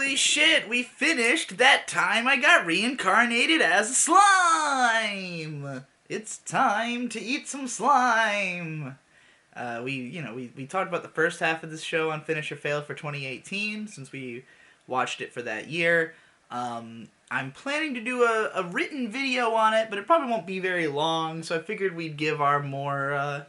Holy shit, we finished That Time I Got Reincarnated as a Slime! It's time to eat some slime! We talked about the first half of this show on Finish or Fail for 2018, since we watched it for that year. I'm planning to do a written video on it, but it probably won't be very long, so I figured we'd give our more,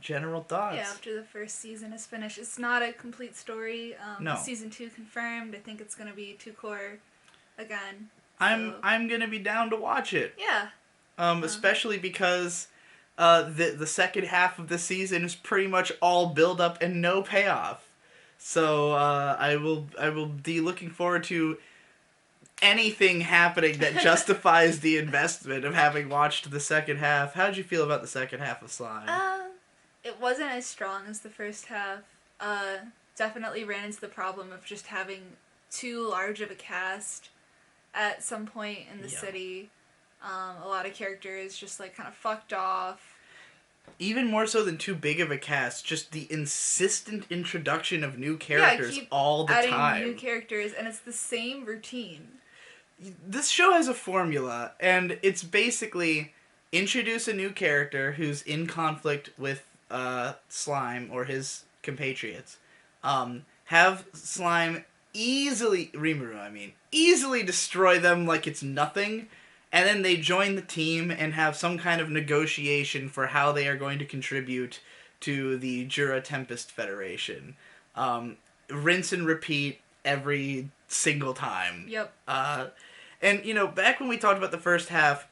general thoughts. Yeah, after the first season is finished. It's not a complete story. No. Season 2 confirmed. I think it's going to be 2-core again. I'm gonna be down to watch it. Yeah. Especially because the second half of the season is pretty much all build up and no payoff. So I will be looking forward to anything happening that justifies the investment of having watched the second half. How'd you feel about the second half of Slime? It wasn't as strong as the first half. Definitely ran into the problem of just having too large of a cast at some point in the city. A lot of characters just like kind of fucked off. Even more so than too big of a cast, just the insistent introduction of new characters all the time. Adding new characters, and it's the same routine. This show has a formula, and it's basically introduce a new character who's in conflict with Slime or his compatriots. Have Slime easily destroy them like it's nothing, and then they join the team and have some kind of negotiation for how they are going to contribute to the Jura Tempest Federation. Rinse and repeat every single time. Yep. And, back when we talked about the first half,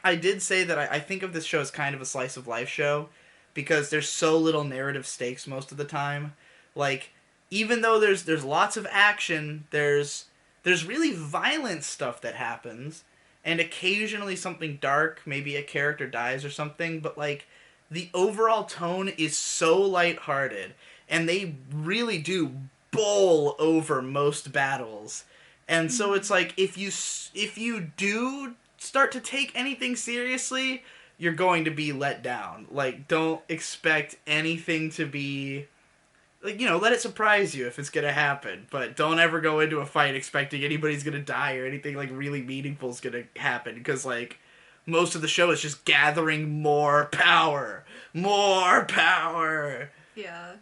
I did say that I think of this show as kind of a slice of life show, because there's so little narrative stakes most of the time. Like, even though there's lots of action, there's really violent stuff that happens, and occasionally something dark, maybe a character dies or something, but, like, the overall tone is so lighthearted, and they really do bowl over most battles. And so it's like, if you do start to take anything seriously, you're going to be let down. Like, don't expect anything to be... Like, let it surprise you if it's gonna happen, but don't ever go into a fight expecting anybody's gonna die or anything, like, really meaningful is gonna happen, because, like, most of the show is just gathering more power. More power! Yeah.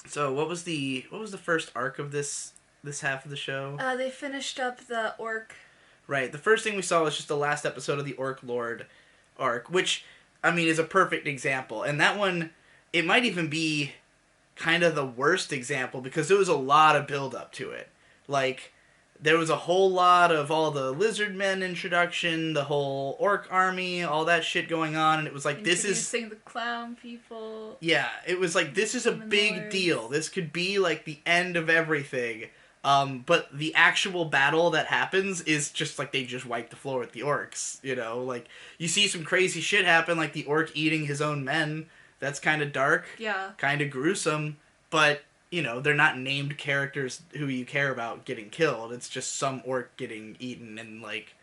So what was the first arc of this half of the show? They finished up the Orc. Right. The first thing we saw was just the last episode of the Orc Lord arc, which, I mean, is a perfect example. And that one, it might even be kind of the worst example, because there was a lot of build-up to it. Like, there was a whole lot of all the lizard men introduction, the whole orc army, all that shit going on, and it was like, this is... Introducing the clown people. Yeah, it was like, this is a big deal. This could be, like, the end of everything. But the actual battle that happens is just, like, they just wipe the floor with the orcs, Like, you see some crazy shit happen, like the orc eating his own men. That's kind of dark. Yeah. Kind of gruesome. But, they're not named characters who you care about getting killed. It's just some orc getting eaten, and, like,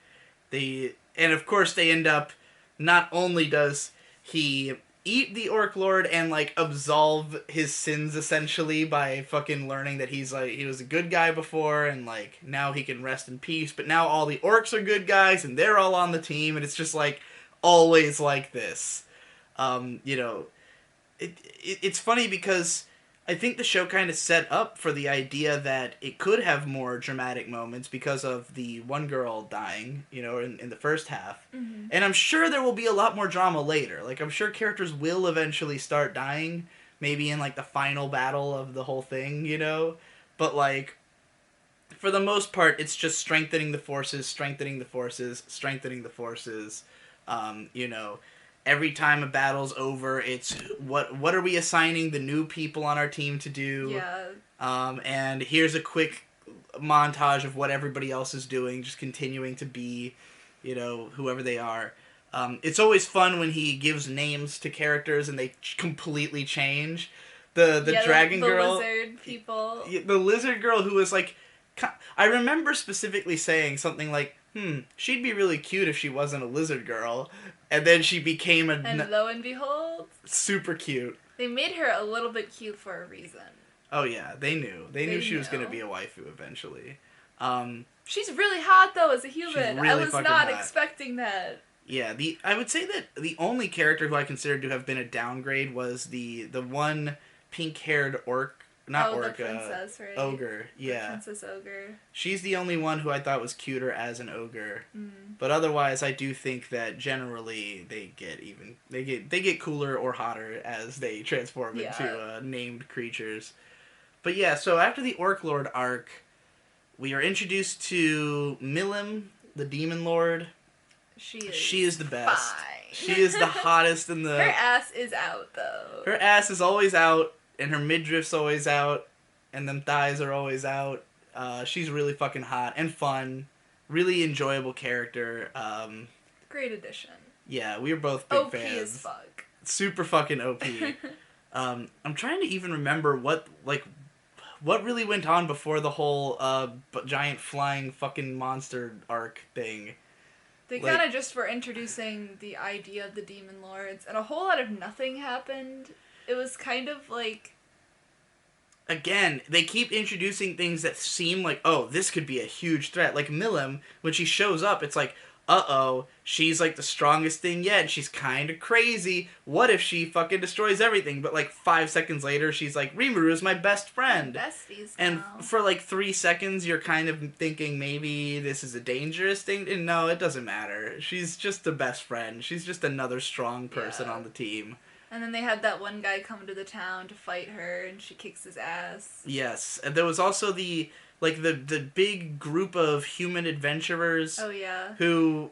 and of course they end up, not only does he eat the Orc Lord and, like, absolve his sins, essentially, by fucking learning that he was a good guy before, and, like, now he can rest in peace, but now all the orcs are good guys, and they're all on the team, and it's just, like, always like this. It's funny because I think the show kind of set up for the idea that it could have more dramatic moments because of the one girl dying, in the first half. Mm-hmm. And I'm sure there will be a lot more drama later. Like, I'm sure characters will eventually start dying, maybe in, like, the final battle of the whole thing, But, like, for the most part, it's just strengthening the forces. Every time a battle's over, it's what are we assigning the new people on our team to do? Yeah. And here's a quick montage of what everybody else is doing, just continuing to be, whoever they are. It's always fun when he gives names to characters and they completely change. The dragon girl, the lizard people. The lizard girl who was like, I remember specifically saying something like, she'd be really cute if she wasn't a lizard girl. And then she became And lo and behold... super cute. They made her a little bit cute for a reason. Oh yeah, they knew. They knew she knew. was gonna be a waifu eventually. She's really hot though as a human. Really I was fucking not hot. expecting that. Yeah, I would say that the only character who I considered to have been a downgrade was the one pink haired orc, not Oh, the orc, princess, right? ogre. Yeah, The princess ogre. she's the only one who I thought was cuter as an ogre. But otherwise, I do think that generally they get cooler or hotter as they transform into named creatures. But yeah, so after the Orc Lord arc, we are introduced to Milim, the Demon Lord. She is the best. Fine. She is the hottest in the... Her ass is out, though. Her ass is always out, and her midriff's always out, and them thighs are always out. She's really fucking hot and fun. Really enjoyable character. Great addition. Yeah, we were both big fans. OP as fuck. Super fucking OP. I'm trying to even remember what really went on before the whole giant flying fucking monster arc thing. They kind of just were introducing the idea of the Demon Lords, and a whole lot of nothing happened. It was kind of like... Again, they keep introducing things that seem like, oh, this could be a huge threat. Like Milim, when she shows up, it's like, uh-oh, she's like the strongest thing yet, and she's kind of crazy. What if she fucking destroys everything? But like 5 seconds later, she's like, Rimuru is my best friend. Besties and now. For like 3 seconds, you're kind of thinking maybe this is a dangerous thing. And no, it doesn't matter. She's just the best friend. She's just another strong person on the team. And then they had that one guy come to the town to fight her, and she kicks his ass. Yes, and there was also the big group of human adventurers. Oh yeah. Who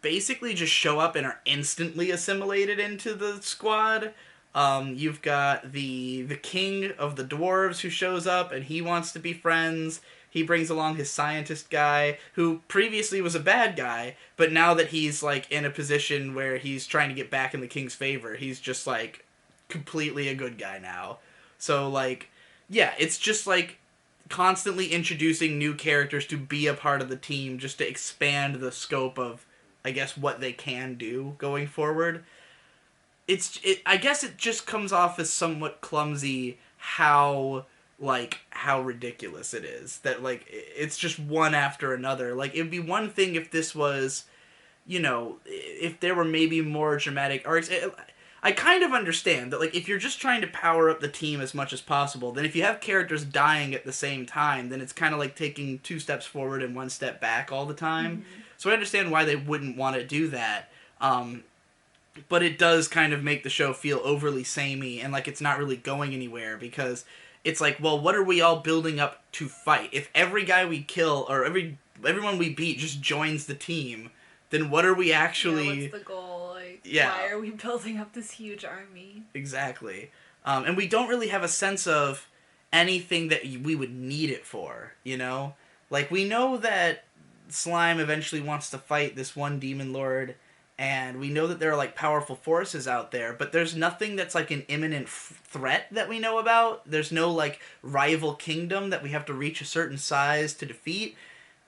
basically just show up and are instantly assimilated into the squad. You've got the king of the dwarves who shows up and he wants to be friends. He brings along his scientist guy who previously was a bad guy, but now that he's like in a position where he's trying to get back in the king's favor, he's just like completely a good guy now. So like, yeah, it's just like constantly introducing new characters to be a part of the team just to expand the scope of, I guess, what they can do going forward. I guess it just comes off as somewhat clumsy how ridiculous it is. That, like, it's just one after another. Like, it'd be one thing if this was, you know, if there were maybe more dramatic arcs. I kind of understand that, like, if you're just trying to power up the team as much as possible, then if you have characters dying at the same time, then it's kind of like taking 2 steps forward and 1 step back all the time. Mm-hmm. So I understand why they wouldn't want to do that. But it does kind of make the show feel overly samey and like it's not really going anywhere, because it's like, well, what are we all building up to fight? If every guy we kill or everyone we beat just joins the team, then what are we actually... Yeah, what's the goal? Like, why are we building up this huge army? Exactly. And we don't really have a sense of anything that we would need it for, you know? Like, we know that Slime eventually wants to fight this one demon lord, and we know that there are, like, powerful forces out there, but there's nothing that's, like, an imminent threat that we know about. There's no, like, rival kingdom that we have to reach a certain size to defeat.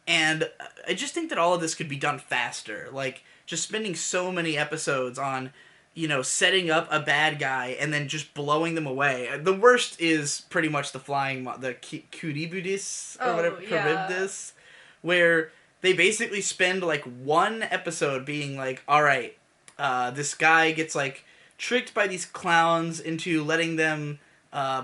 And I just think that all of this could be done faster. Like, just spending so many episodes on, you know, setting up a bad guy and then just blowing them away. The worst is pretty much the flying, the Kuribudis, or whatever, yeah. Charybdis, where they basically spend, like, one episode being like, alright, this guy gets, like, tricked by these clowns into letting them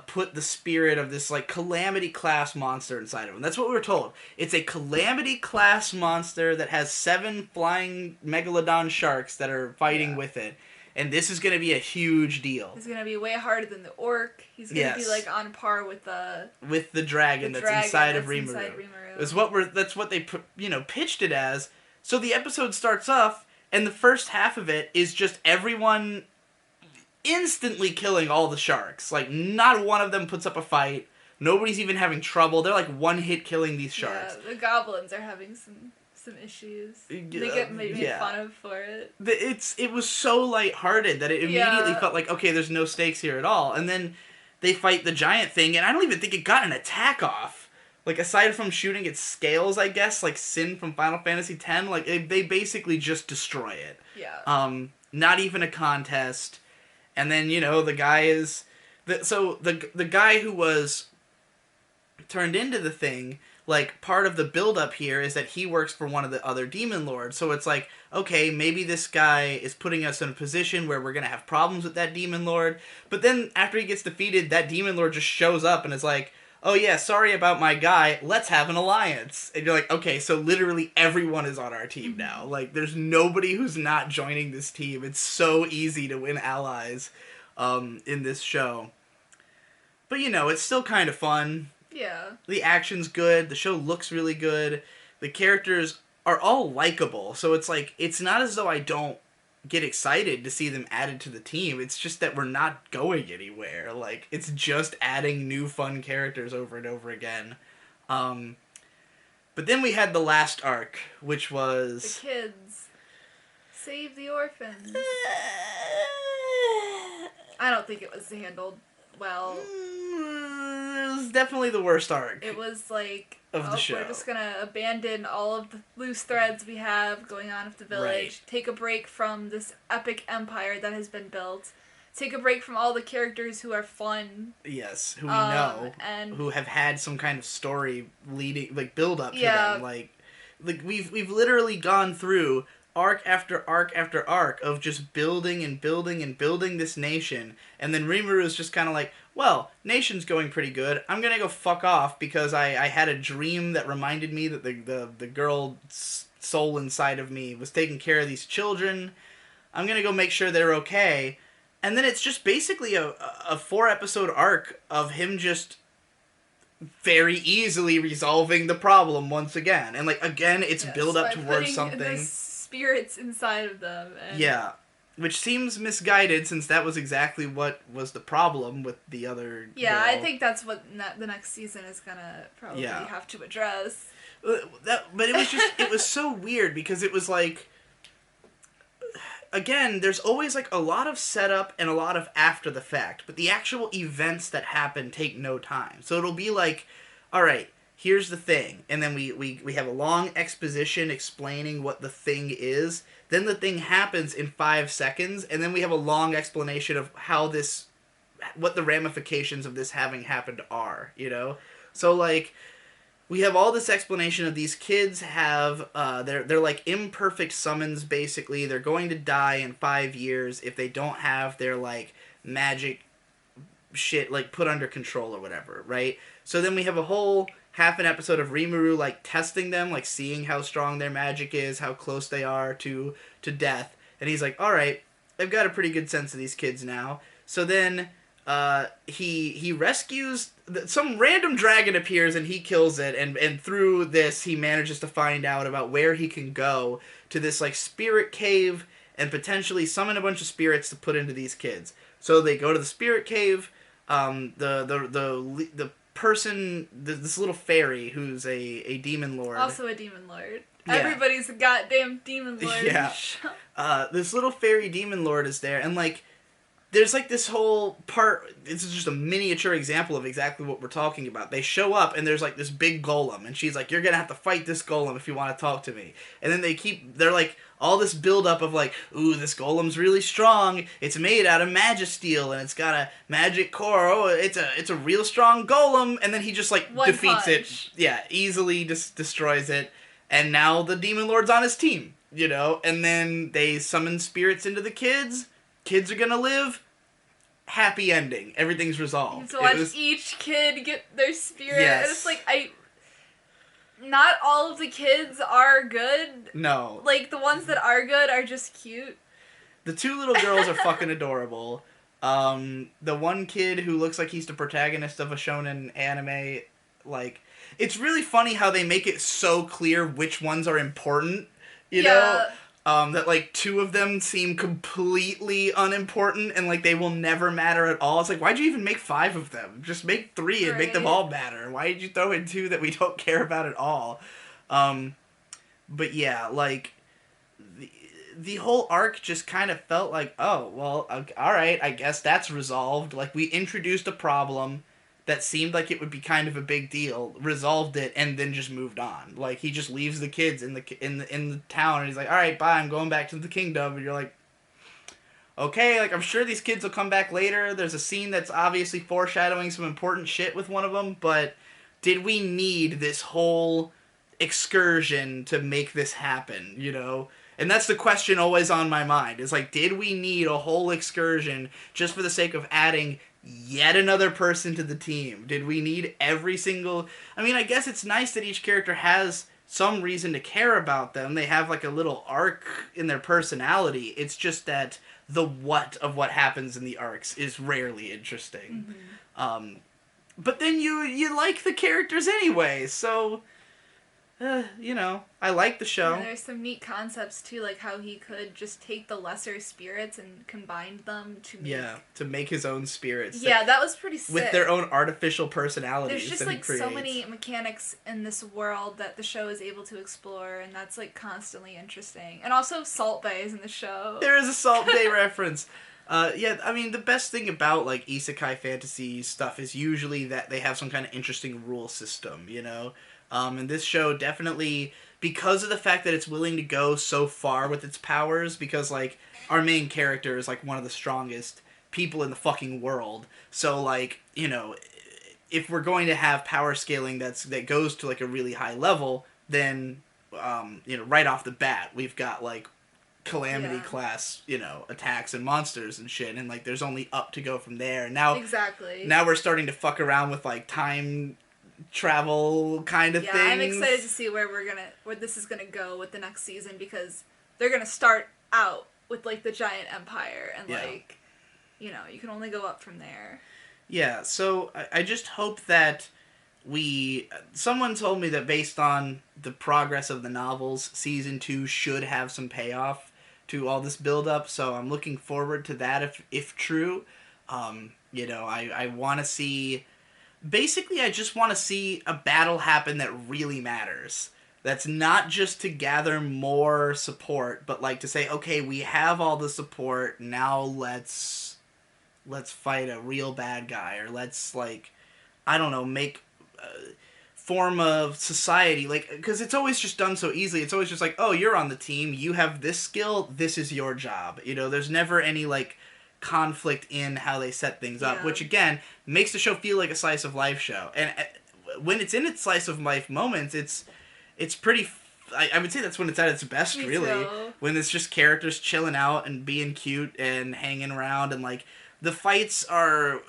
put the spirit of this, like, Calamity-class monster inside of him. That's what we were told. It's a Calamity-class monster that has 7 flying Megalodon sharks that are fighting with it. And this is going to be a huge deal. He's going to be way harder than the orc. He's going to be, like, on par with the... With the dragon that's inside of Rimuru. That's what they pitched it as. So the episode starts off, and the first half of it is just everyone instantly killing all the sharks. Like, not one of them puts up a fight. Nobody's even having trouble. They're, like, one-hit killing these sharks. Yeah, the goblins are having some issues. They get made fun of for it. It was so lighthearted that it immediately felt like, okay, there's no stakes here at all. And then they fight the giant thing, and I don't even think it got an attack off. Like, aside from shooting its scales, I guess, like Sin from Final Fantasy X, like, they basically just destroy it. Yeah. Not even a contest. And then, you know, the guy is... the guy who was turned into the thing, like, part of the build-up here is that he works for one of the other demon lords. So it's like, okay, maybe this guy is putting us in a position where we're going to have problems with that demon lord. But then after he gets defeated, that demon lord just shows up and is like, oh yeah, sorry about my guy, let's have an alliance. And you're like, okay, so literally everyone is on our team now. Like, there's nobody who's not joining this team. It's so easy to win allies in this show. But, you know, it's still kind of fun. Yeah. The action's good. The show looks really good. The characters are all likable. So it's like, it's not as though I don't get excited to see them added to the team. It's just that we're not going anywhere. Like, it's just adding new fun characters over and over again. But then we had the last arc, which was... The kids. Save the orphans. I don't think it was handled well. It was definitely the worst arc. It was like, of the show. We're just gonna abandon all of the loose threads we have going on with the village. Right. Take a break from this epic empire that has been built. Take a break from all the characters who are fun. Yes, who we know, and who have had some kind of story leading, like, build up to them. Like we've literally gone through arc after arc after arc of just building and building and building this nation, and then Rimuru is just kind of like, well, nation's going pretty good. I'm gonna go fuck off because I had a dream that reminded me that the girl's soul inside of me was taking care of these children. I'm gonna go make sure they're okay. And then it's just basically a 4-episode arc of him just very easily resolving the problem once again. And, like, again, it's build up towards something. The spirits inside of them. And... Yeah. Which seems misguided, since that was exactly what was the problem with the other girl. I think that's what the next season is gonna probably have to address. But it was just, it was so weird, because it was like... Again, there's always, like, a lot of setup and a lot of after the fact, but the actual events that happen take no time. So it'll be like, alright, here's the thing, and then we have a long exposition explaining what the thing is, then the thing happens in 5 seconds, and then we have a long explanation of how this, what the ramifications of this having happened are, you know? So, like... We have all this explanation of these kids have, they're like imperfect summons, basically. They're going to die in 5 years if they don't have their, like, magic shit, like, put under control or whatever, right? So then we have a whole half an episode of Rimuru, like, testing them, like, seeing how strong their magic is, how close they are to death. And he's like, alright, I've got a pretty good sense of these kids now. So then... he rescues... Some random dragon appears and he kills it, and through this he manages to find out about where he can go to this, like, spirit cave and potentially summon a bunch of spirits to put into these kids. So they go to the spirit cave, the person, this little fairy who's a demon lord. Also a demon lord. Yeah. Everybody's a goddamn demon lord. Yeah. This little fairy demon lord is there, and, like, there's, like, this whole part, this is just a miniature example of exactly what we're talking about. They show up, and there's, like, this big golem, and she's like, you're gonna have to fight this golem if you want to talk to me. And then they're, like, all this build-up of, like, ooh, this golem's really strong, it's made out of magisteel, and it's got a magic core, oh, it's a real strong golem, and then he just, like, defeats it. Yeah, easily destroys it, and now the Demon Lord's on his team, you know? And then they summon spirits into the kids. Kids are gonna live. Happy ending. Everything's resolved. To watch each kid get their spirit. Yes. And it's like, not all of the kids are good. No. Like, the ones that are good are just cute. The 2 little girls are fucking adorable. The one kid who looks like he's the protagonist of a shonen anime, like, it's really funny how they make it so clear which ones are important, you know? That, like, 2 of them seem completely unimportant and, like, they will never matter at all. It's like, why'd you even make 5 of them? Just make 3 and make them all matter. Why did you throw in 2 that we don't care about at all? But yeah, like, the whole arc just kind of felt like, oh, well, alright, I guess that's resolved. Like, we introduced a problem that seemed like it would be kind of a big deal, resolved it, and then just moved on. Like, he just leaves the kids in the town, and he's like, alright, bye, I'm going back to the kingdom, and you're like, okay, like, I'm sure these kids will come back later. There's a scene that's obviously foreshadowing some important shit with one of them, but did we need this whole excursion to make this happen, you know? And that's the question always on my mind. Is like, did we need a whole excursion just for the sake of adding yet another person to the team? Did we need every single... I mean, I guess it's nice that each character has some reason to care about them. They have like a little arc in their personality. It's just that the what of what happens in the arcs is rarely interesting. But then you like the characters anyway, so... you know, I like the show. And there's some neat concepts too, like how he could just take the lesser spirits and combine them to make his own spirits. Yeah, that was pretty sick. With their own artificial personalities. There's just like so many mechanics in this world that the show is able to explore, and that's like constantly interesting. And also Salt Bae is in the show. There is a Salt Bae reference. Yeah, I mean, the best thing about, like, isekai fantasy stuff is usually that they have some kind of interesting rule system, you know? And this show definitely, because of the fact that it's willing to go so far with its powers, because, like, our main character is, like, one of the strongest people in the fucking world. So, like, you know, if we're going to have power scaling that goes to, like, a really high level, then, you know, right off the bat, we've got, like, Calamity class, you know, attacks and monsters and shit, and, like, there's only up to go from there. Now we're starting to fuck around with, like, time travel kind of things. Yeah, I'm excited to see where this is gonna go with the next season, because they're gonna start out with, like, the giant empire, and like, you know, you can only go up from there. Yeah, so I just hope that someone told me that based on the progress of the novels, season 2 should have some payoff to all this build up, so I'm looking forward to that if true. You know, I want to see... Basically, I just want to see a battle happen that really matters. That's not just to gather more support, but, like, to say, okay, we have all the support, now let's fight a real bad guy, or let's, like, I don't know, make... form of society, like, because it's always just done so easily. It's always just like, oh, you're on the team, you have this skill, this is your job. You know, there's never any, like, conflict in how they set things up, which, again, makes the show feel like a slice of life show. And when it's in its slice of life moments, it's pretty... I would say that's when it's at its best, really. When it's just characters chilling out and being cute and hanging around, and, like, the fights are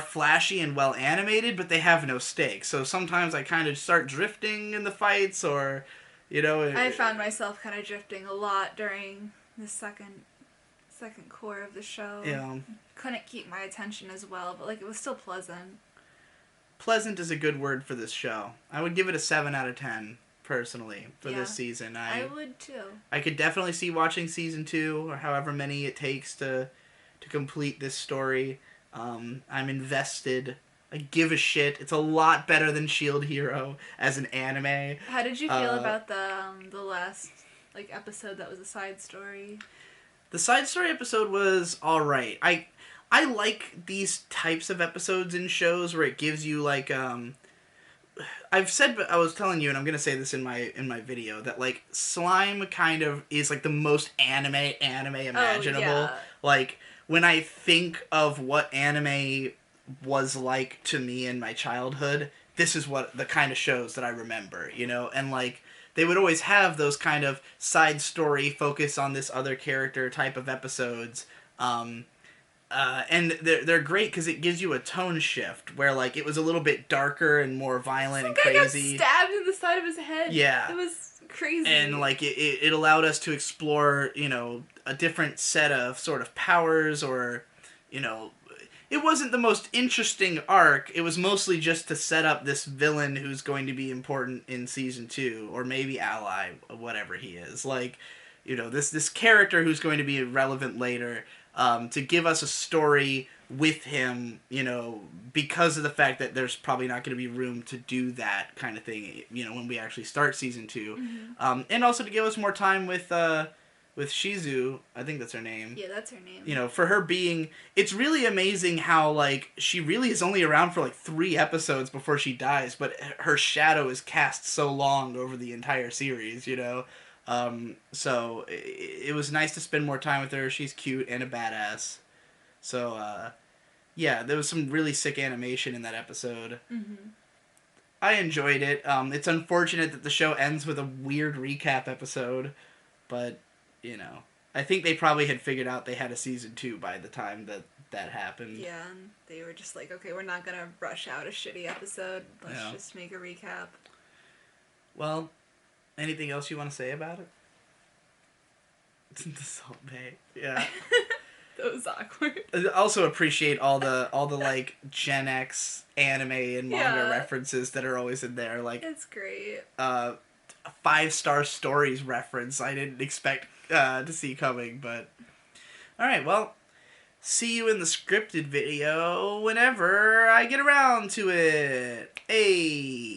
flashy and well animated, but they have no stakes. So sometimes I kind of start drifting in the fights, or, you know... I found myself kind of drifting a lot during the second core of the show. Yeah. Couldn't keep my attention as well, but, like, it was still pleasant. Pleasant is a good word for this show. I would give it a 7 out of 10, personally, for this season. I would, too. I could definitely see watching season 2, or however many it takes to complete this story. I'm invested. I give a shit. It's a lot better than Shield Hero as an anime. How did you feel about the last, like, episode that was a side story? The side story episode was alright. I like these types of episodes in shows where it gives you, like, I've said, but I was telling you, and I'm gonna say this in my video, that, like, slime kind of is, like, the most anime imaginable. Oh, yeah. Like, when I think of what anime was like to me in my childhood, this is what the kind of shows that I remember, you know? And, like, they would always have those kind of side story, focus on this other character type of episodes. And they're great because it gives you a tone shift where, like, it was a little bit darker and more violent and crazy. Got stabbed in the side of his head. Yeah. It was crazy. And, like, it allowed us to explore, you know, a different set of sort of powers, or, you know, it wasn't the most interesting arc. It was mostly just to set up this villain who's going to be important in season 2, or maybe ally, whatever he is. Like, you know, this character who's going to be relevant later, to give us a story with him, you know, because of the fact that there's probably not going to be room to do that kind of thing, you know, when we actually start season 2. Mm-hmm. And also to give us more time with Shizu, I think that's her name. Yeah, that's her name. You know, for her being... It's really amazing how, like, she really is only around for, like, 3 episodes before she dies, but her shadow is cast so long over the entire series, you know? So, it was nice to spend more time with her. She's cute and a badass. So, yeah, there was some really sick animation in that episode. Mm-hmm. I enjoyed it. It's unfortunate that the show ends with a weird recap episode, but you know, I think they probably had figured out they had a season 2 by the time that happened. Yeah, and they were just like, okay, we're not gonna rush out a shitty episode. Let's Yeah. just make a recap. Well, anything else you want to say about it? The Salt Bay. Yeah. That was awkward. I also appreciate all the like Gen X anime and manga Yeah. references that are always in there. Like It's great. a 5-star stories reference I didn't expect to see coming, but all right, well, see you in the scripted video whenever I get around to it. Hey.